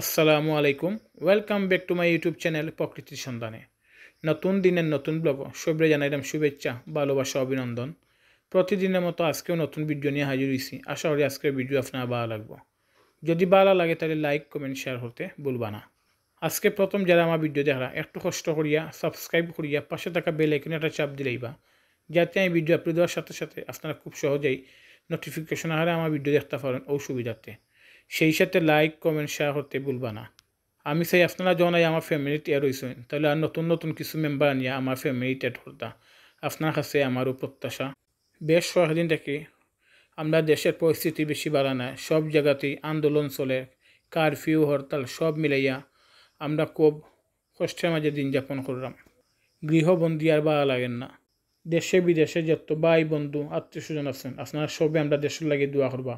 আসসালামু আলাইকুম welcome back to my YouTube channel প্রকৃতির সন্ধানে। নতুন দিনের নতুন ব্লগ সবাই জানাইলাম শুভেচ্ছা, ভালোবাসা, অভিনন্দন। প্রতিদিনের মতো আজকেও নতুন ভিডিও নিয়ে হাজির হয়েছি। আশা করি আজকের ভিডিও আপনার ভালো লাগবে। যদি ভালো লাগে তাহলে লাইক কমেন্ট শেয়ার করতে ভুলবা না। আজকে প্রথম যারা আমার ভিডিও দেখা একটু কষ্ট করিয়া সাবস্ক্রাইব করিয়া পাশে থাকা বেল আইকনে একটা চাপ দিলেইবা, যাতে আমি ভিডিও আপলোড দেওয়ার সাথে সাথে আপনারা খুব সহজেই নোটিফিকেশন আকারে আমার ভিডিও দেখতে পারেন ও সুবিধার্থে। সেই সাথে লাইক কমেন্ট শেয়ার করতে ভুলবা না। আমি চাই আপনারা যখন আমার ফ্যামিলিতে এড হয়েছেন তাহলে আর নতুন নতুন কিছু মেম্বার নিয়ে আমার ফ্যামিলিতে এড করতা। আপনার কাছে আমারও প্রত্যাশা। বেশ কয়েকদিন থেকে আমরা দেশের পরিস্থিতি বেশি বাড়া নাই, সব জায়গাতেই আন্দোলন চলে, কারফিউ হরতাল সব মিলাইয়া আমরা খুব কষ্টের মাঝে দিন যাপন করলাম। গৃহবন্দী আর ভালো লাগেন না। দেশে বিদেশে যত ভাই বন্ধু আত্মীয় স্বজন আছেন আপনারা সবে আমরা দেশের লাগে দোয়া করবা,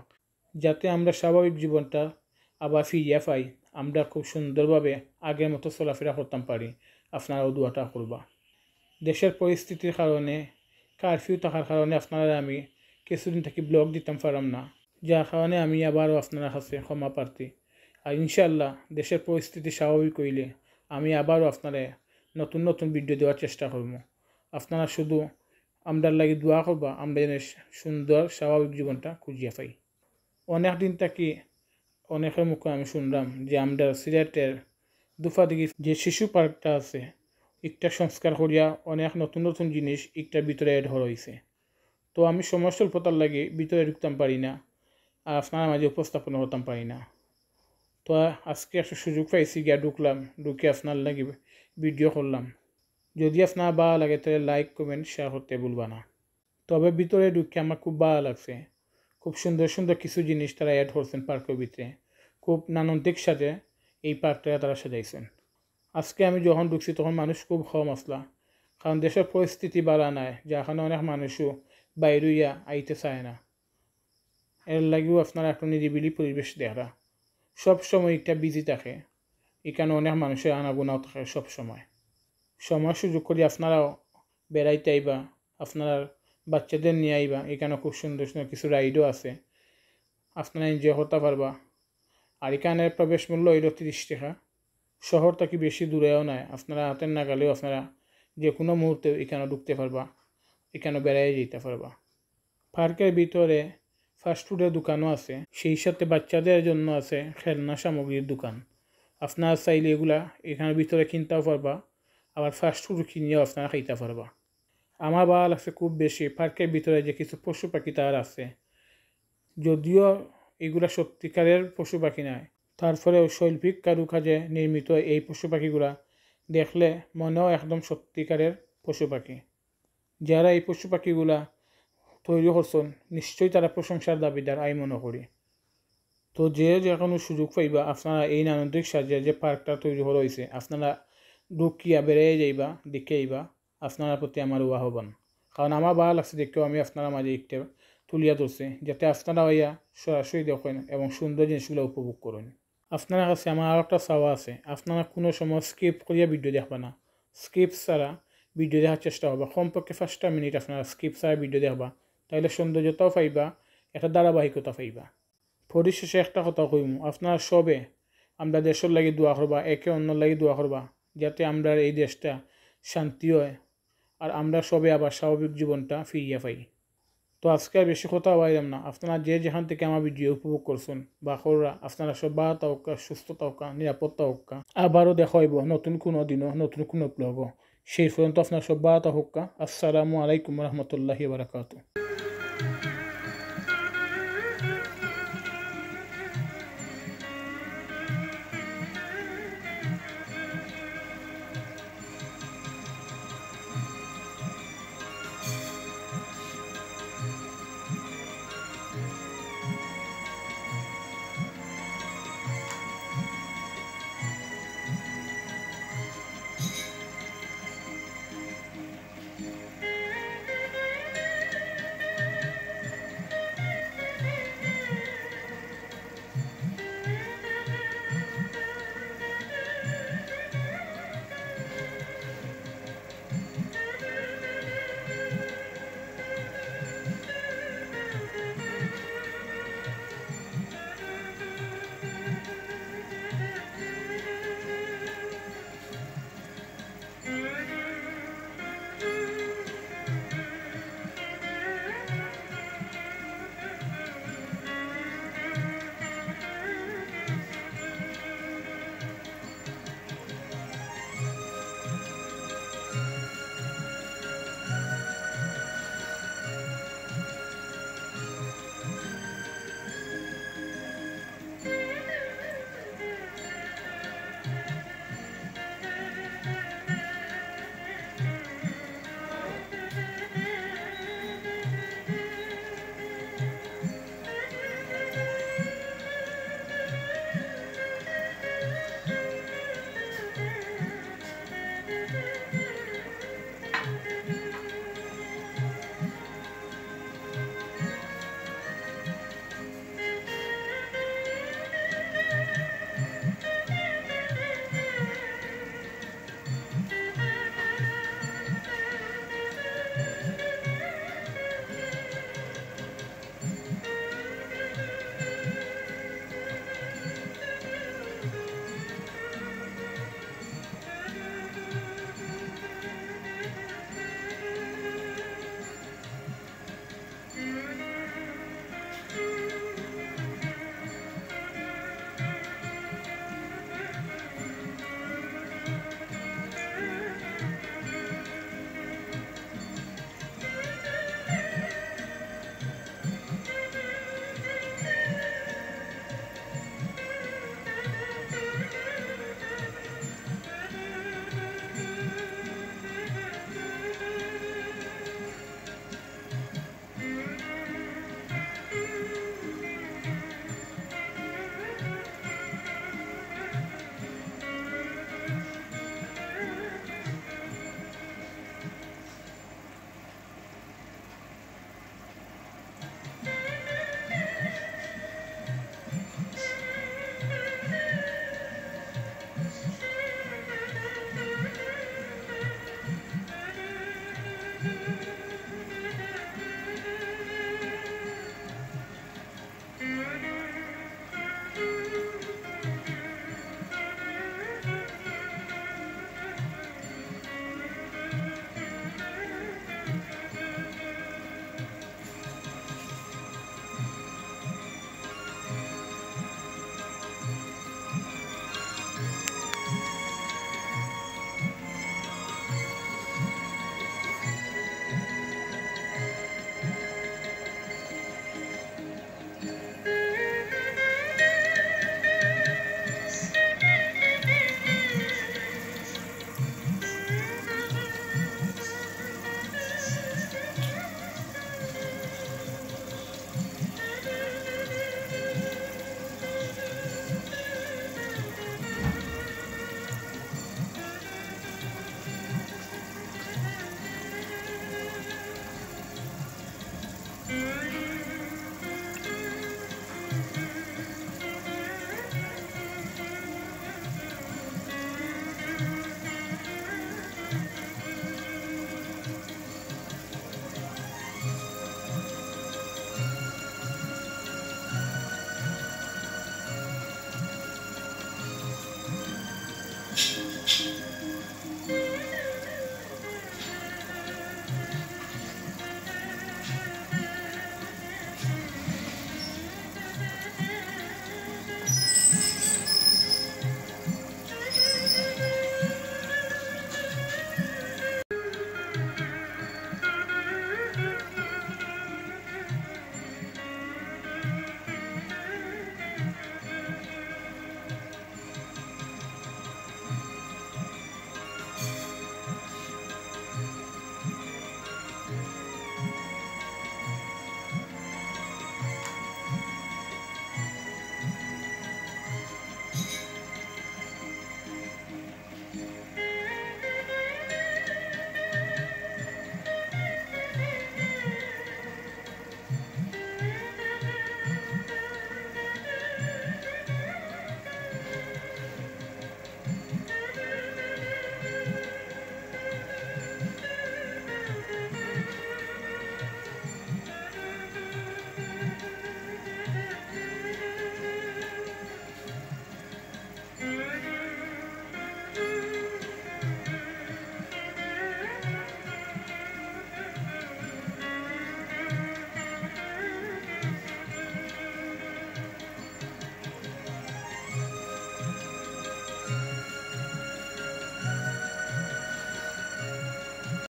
যাতে আমরা স্বাভাবিক জীবনটা আবার ফিরিয়া পাই, আমরা খুব সুন্দরভাবে আগের মতো চলাফেরা করতাম পারি। আপনারাও দোয়াটা করবা। দেশের পরিস্থিতির কারণে কারফিউ থাকার কারণে আপনারা আমি কিছুদিন থেকে ব্লগ দিতাম পারলাম না, যার কারণে আমি আবারও আপনারা কাছে ক্ষমা প্রার্থী। আর ইনশাল্লাহ দেশের পরিস্থিতি স্বাভাবিক হইলে আমি আবারও আপনারা নতুন নতুন ভিডিও দেওয়ার চেষ্টা করব। আপনারা শুধু আমরার লাগি দোয়া করবা, আমরা যেন সুন্দর স্বাভাবিক জীবনটা খুঁজিয়া পাই। অনেক দিন থাকি অনেকের মুখে আমি শুনলাম যে আমরা সিলেটের দুফাদিঘি যে শিশু পার্কটা আছে একটা সংস্কার করিয়া অনেক নতুন নতুন জিনিস একটার ভিতরে এড হয়েছে। তো আমি সময় স্বল্পতার লাগে ভিতরে ঢুকতাম পারি না আর আপনার মাঝে উপস্থাপন করতাম পারি না। তো আজকে একটা সুযোগ পাইছি, গিয়া ঢুকলাম, ঢুকে আপনার লাগে ভিডিও করলাম। যদি আপনার ভালো লাগে তাহলে লাইক কমেন্ট শেয়ার করতে ভুলবা না। তবে ভিতরে ঢুকে আমার খুব ভালো লাগছে। খুব সুন্দর সুন্দর কিছু জিনিস তারা অ্যাড করছেন পার্কের ভিতরে। খুব নান্দনিক সাজে এই পার্কটা তারা সাজাইছেন। আজকে আমি যখন ঢুকছি তখন মানুষ খুব কম আসলা, কারণ দেশের পরিস্থিতি বাড়া নাই, যার কারণে অনেক মানুষও বাইরেইয়া আইতে চায় না। এর লাগেও আপনারা একটা নিরিবিলি পরিবেশ দেখা সবসময় একটা বিজি থাকে, এখানে অনেক মানুষের আনাগোনাও থাকে সবসময়। সময় সুযোগ করে আপনারাও বেড়াইতে আইবা, আপনারা বাচ্চাদের নিয়ে আইবা। এখানে খুব সুন্দর সুন্দর কিছু রাইডও আছে, আপনারা এনজয় করতে পারবা। আর এখানের প্রবেশ মূল্য হইল 30 টাকা। শহর থেকে বেশি দূরেও নয়, আপনারা হাতের নাগালেও আপনারা যে কোনো মুহূর্তে এখানে ঢুকতে পারবা, এখানে বেড়াই যেতে পারবা। পার্কের ভিতরে ফাস্টফুডের দোকানও আছে, সেই সাথে বাচ্চাদের জন্য আছে খেলনা সামগ্রীর দোকান। আপনারা চাইলে এগুলা এখানের ভিতরে কিনতেও পারবা, আবার ফাস্টফুড কিনিয়েও আপনারা খাইতে পারবা। আমার ভালো লাগছে খুব বেশি পার্কের ভিতরে যে কিছু পশু পাখি তার আছে, যদিও এগুলা সত্যিকারের পশু পাখি নয়, তারপরেও শৈল্পিক কারুকাজে নির্মিত এই পশু পাখিগুলা দেখলে মনেও একদম সত্যিকারের পশু পাখি। যারা এই পশু পাখিগুলা তৈরি করছেন নিশ্চয়ই তারা প্রশংসার দাবিদার আমি মনে করি। তো যে কোনো সুযোগ পাইবা আপনারা এই নান্দনিক সাজিয়ে যে পার্কটা তৈরি করা হয়েছে আপনারা ঢুকিয়া বেড়ে যাইবা, দেখে আইবা। আপনার প্রতি আমার আহ্বান, কারণ আমার ভালো লাগছে দেখেও আমি আপনারা মাঝে একটা তুলিয়া ধরছি, যাতে আপনারা হইয়া সরাসরি দেখেন এবং সুন্দর জিনিসগুলো উপভোগ করেন। আপনার কাছে আমার আর একটা চাওয়া আছে, আপনারা কোনো সময় স্কিপ করিয়া ভিডিও দেখবা না। স্কিপ ছাড়া ভিডিও দেখার চেষ্টা করবা, কমপক্ষে 5টা মিনিট আপনারা স্কিপ ছাড়া ভিডিও দেখবা, তাইলে সৌন্দর্যতাও পাইবা, একটা ধারাবাহিকতা পাইবা। পরিশেষে একটা কথা কইম, আপনারা সবে আমরা দেশের লাগি দোয়া করবা, একে অন্যর লাগি দোয়া করবা, যাতে আমরা এই দেশটা শান্তি হয় আর আমরা সবে আবার স্বাভাবিক জীবনটা ফিরিয়ে পাই। তো আজকে আর বেশি কথা বাইলাম না, আপনারা যে যেখান থেকে আমার ভিডিও উপভোগ করছেন বা কররা আপনারা সব ভালো থাকা, সুস্থ থাকা, নিরাপদ থাকা। আবারও দেখা হইব নতুন কোনো দিনও নতুন কোনো ব্লগও। সেই পর্যন্ত আপনারা সব ভালো থাকা। আসসালামু আলাইকুম রহমতুল্লাহি বারাকাতুহু।